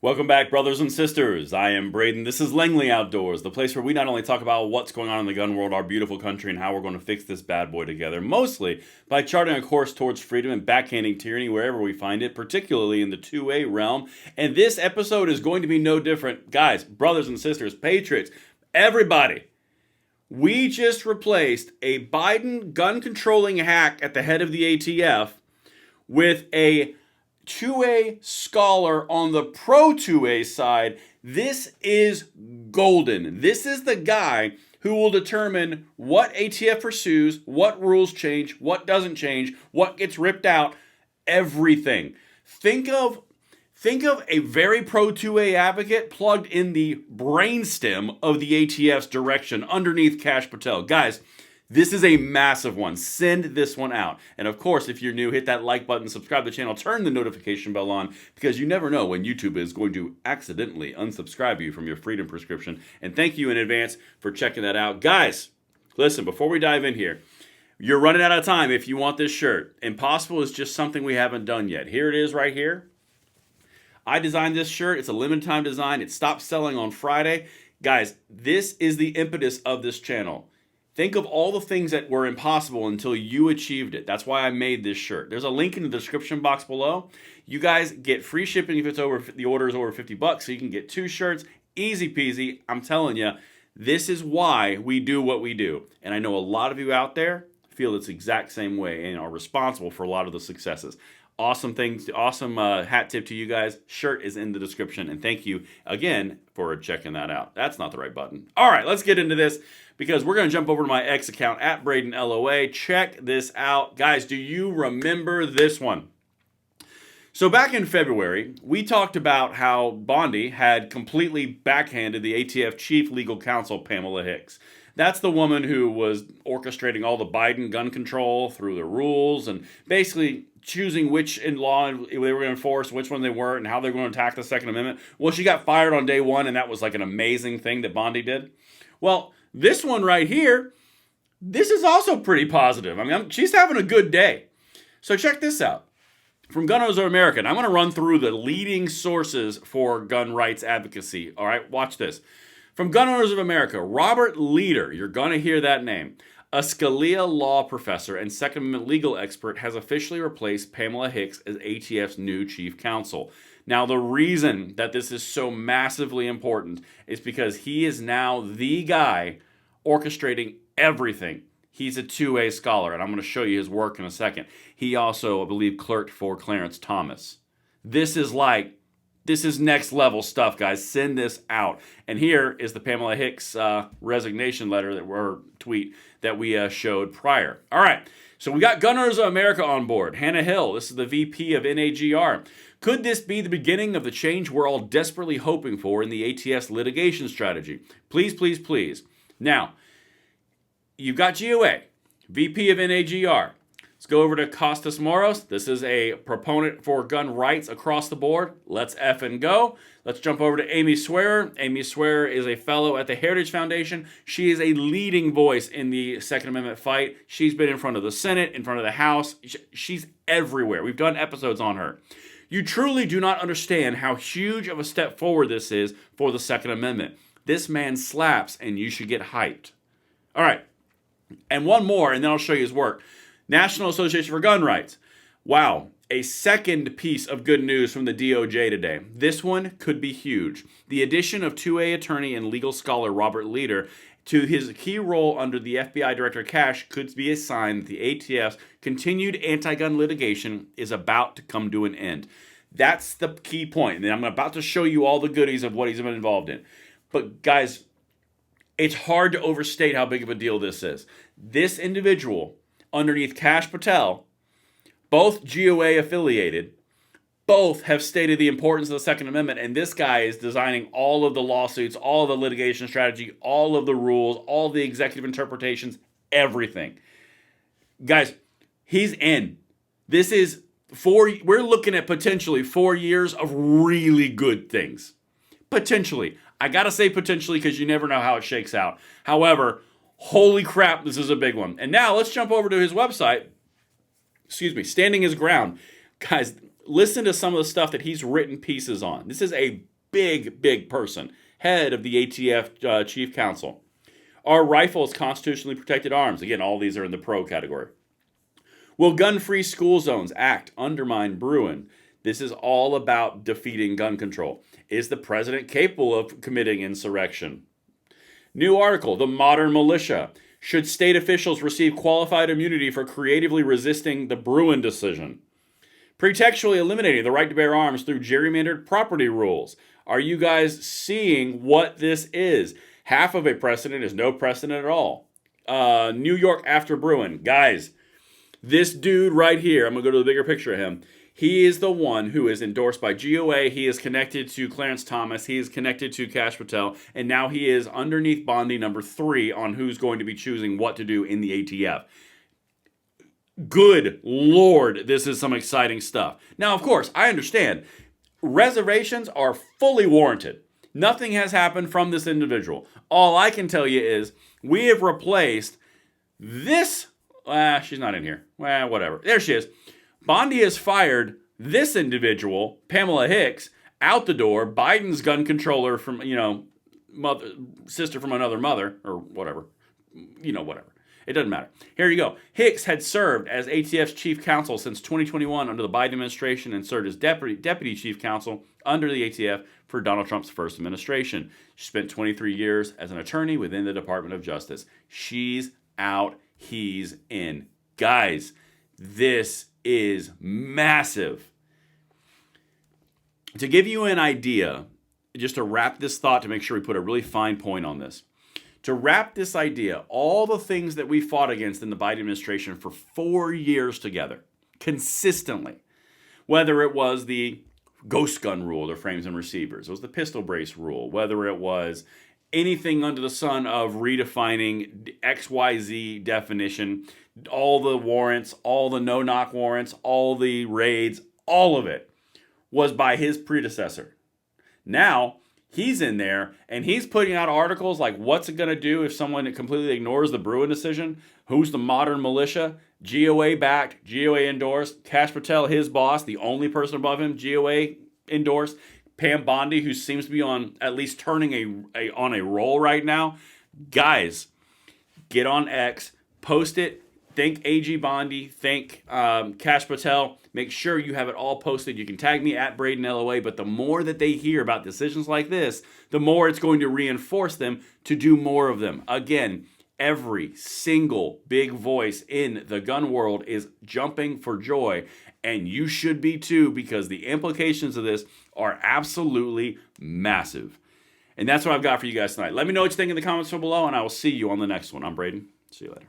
Welcome back, brothers and sisters. I am Braden. This is Langley Outdoors, the place where we not only talk about what's going on in the gun world, our beautiful country, and how we're going to fix this bad boy together, mostly by charting a course towards freedom and backhanding tyranny wherever we find it, particularly in the 2A realm. And this episode is going to be no different. Guys, brothers and sisters, patriots, everybody. We just replaced a Biden gun-controlling hack at the head of the ATF with a 2A scholar on the pro 2A side. This is golden. This is the guy who will determine what ATF pursues, what rules change, what doesn't change, what gets ripped out, everything. Think of a very pro 2A advocate plugged in the brainstem of the ATF's direction underneath Kash Patel. Guys, this is a massive one. Send this one out. And of course, if you're new, hit that like button, subscribe to the channel, turn the notification bell on, because you never know when YouTube is going to accidentally unsubscribe you from your freedom prescription. And thank you in advance for checking that out. Guys, listen, before we dive in here, you're running out of time if you want this shirt. Impossible is just something we haven't done yet. Here it is right here. I designed this shirt. It's a limited time design. It stopped selling on Friday. Guys, this is the impetus of this channel. Think of all the things that were impossible until you achieved it. That's why I made this shirt. There's a link in the description box below. You guys get free shipping if the order is over $50, so you can get 2 shirts. Easy peasy. I'm telling you, this is why we do what we do. And I know a lot of you out there feel this exact same way and are responsible for a lot of the successes. Awesome things, awesome hat tip to you guys. Shirt is in the description, and thank you again for checking that out. That's not the right button. All right, let's get into this because we're going to jump over to my X account at BradenLOA. Check this out. Guys, do you remember this one? So back in February, we talked about how Bondi had completely backhanded the ATF chief legal counsel, Pamela Hicks. That's the woman who was orchestrating all the Biden gun control through the rules and basically choosing which in law they were going to enforce, which one they weren't, and how they're going to attack the Second Amendment. Well, she got fired on day one, and that was like an amazing thing that Bondi did. Well, this one right here, this is also pretty positive. I mean, she's having a good day. So check this out. From Gun Owners of America, and I'm going to run through the leading sources for gun rights advocacy. All right, watch this. From Gun Owners of America, Robert Leader, you're going to hear that name. A Scalia law professor and Second Amendment legal expert has officially replaced Pamela Hicks as ATF's new chief counsel. Now, the reason that this is so massively important is because he is now the guy orchestrating everything. He's a 2A scholar, and I'm going to show you his work in a second. He also, I believe, clerked for Clarence Thomas. This is next level stuff, guys. Send this out. And here is the Pamela Hicks resignation letter tweet that we showed prior. All right, so we got Gun Owners of America on board. Hannah Hill, this is the VP of NAGR. Could this be the beginning of the change we're all desperately hoping for in the ATF's litigation strategy? Please, please, please. Now, you've got GOA, VP of NAGR. Let's go over to Costas Moros. This is a proponent for gun rights across the board. Let's effing go. Let's jump over to Amy Swearer. Amy Swearer is a fellow at the Heritage Foundation. She is a leading voice in the Second Amendment fight. She's been in front of the Senate, in front of the House. She's everywhere. We've done episodes on her. You truly do not understand how huge of a step forward this is for the Second Amendment. This man slaps, and you should get hyped. All right. And one more, and then I'll show you his work. National Association for Gun Rights. Wow, a second piece of good news from the DOJ today. This one could be huge. The addition of 2A attorney and legal scholar Robert Leader to his key role under the FBI Director Kash could be a sign that the ATF's continued anti-gun litigation is about to come to an end. That's the key point. And I'm about to show you all the goodies of what he's been involved in. But guys, it's hard to overstate how big of a deal this is. This individual underneath Kash Patel, both GOA affiliated, both have stated the importance of the Second Amendment, and this guy is designing all of the lawsuits, all of the litigation strategy, all of the rules, all the executive interpretations, everything. Guys, he's in. This is we're looking at potentially 4 years of really good things. Potentially. I gotta say potentially because you never know how it shakes out. However, holy crap, this is a big one. And now let's jump over to his website. Standing his ground. Guys, Listen to some of the stuff that he's written pieces on. This is a big, big person, head of the ATF Chief Counsel. Are rifles constitutionally protected arms? Again, all these are in the pro category. Will gun-free school zones act undermine Bruin? This is all about defeating gun control. Is the president capable of committing insurrection? New article, The Modern Militia. Should state officials receive qualified immunity for creatively resisting the Bruin decision? Pretextually eliminating the right to bear arms through gerrymandered property rules. Are you guys seeing what this is? Half of a precedent is no precedent at all. New York after Bruin. Guys, this dude right here, I'm going to go to the bigger picture of him. He is the one who is endorsed by GOA. He is connected to Clarence Thomas. He is connected to Kash Patel. And now he is underneath Bondi number 3 on who's going to be choosing what to do in the ATF. Good Lord, this is some exciting stuff. Now, of course, I understand. Reservations are fully warranted. Nothing has happened from this individual. All I can tell you is we have replaced this. She's not in here. Well, whatever. There she is. Bondi has fired this individual, Pamela Hicks, out the door. Biden's gun controller from, sister from another mother, or whatever. Whatever. It doesn't matter. Here you go. Hicks had served as ATF's chief counsel since 2021 under the Biden administration and served as deputy chief counsel under the ATF for Donald Trump's first administration. She spent 23 years as an attorney within the Department of Justice. She's out. He's in. Guys, this is massive. To give you an idea, just to wrap this thought, to make sure we put a really fine point on this. To wrap this idea, all the things that we fought against in the Biden administration for 4 years together, consistently, whether it was the ghost gun rule, the frames and receivers, it was the pistol brace rule, whether it was anything under the sun of redefining XYZ definition, all the warrants, all the no-knock warrants, all the raids, all of it was by his predecessor. Now, he's in there, and he's putting out articles like, what's it going to do if someone completely ignores the Bruin decision? Who's the modern militia? GOA-backed, GOA-endorsed. Kash Patel, his boss, the only person above him, GOA-endorsed. Pam Bondi, who seems to be on at least turning on a roll right now. Guys, get on X, post it. Thank AG Bondi, thank Kash Patel. Make sure you have it all posted. You can tag me at Braden LOA, but the more that they hear about decisions like this, the more it's going to reinforce them to do more of them. Again, every single big voice in the gun world is jumping for joy, and you should be too, because the implications of this are absolutely massive. And that's what I've got for you guys tonight. Let me know what you think in the comments below, and I will see you on the next one. I'm Braden. See you later.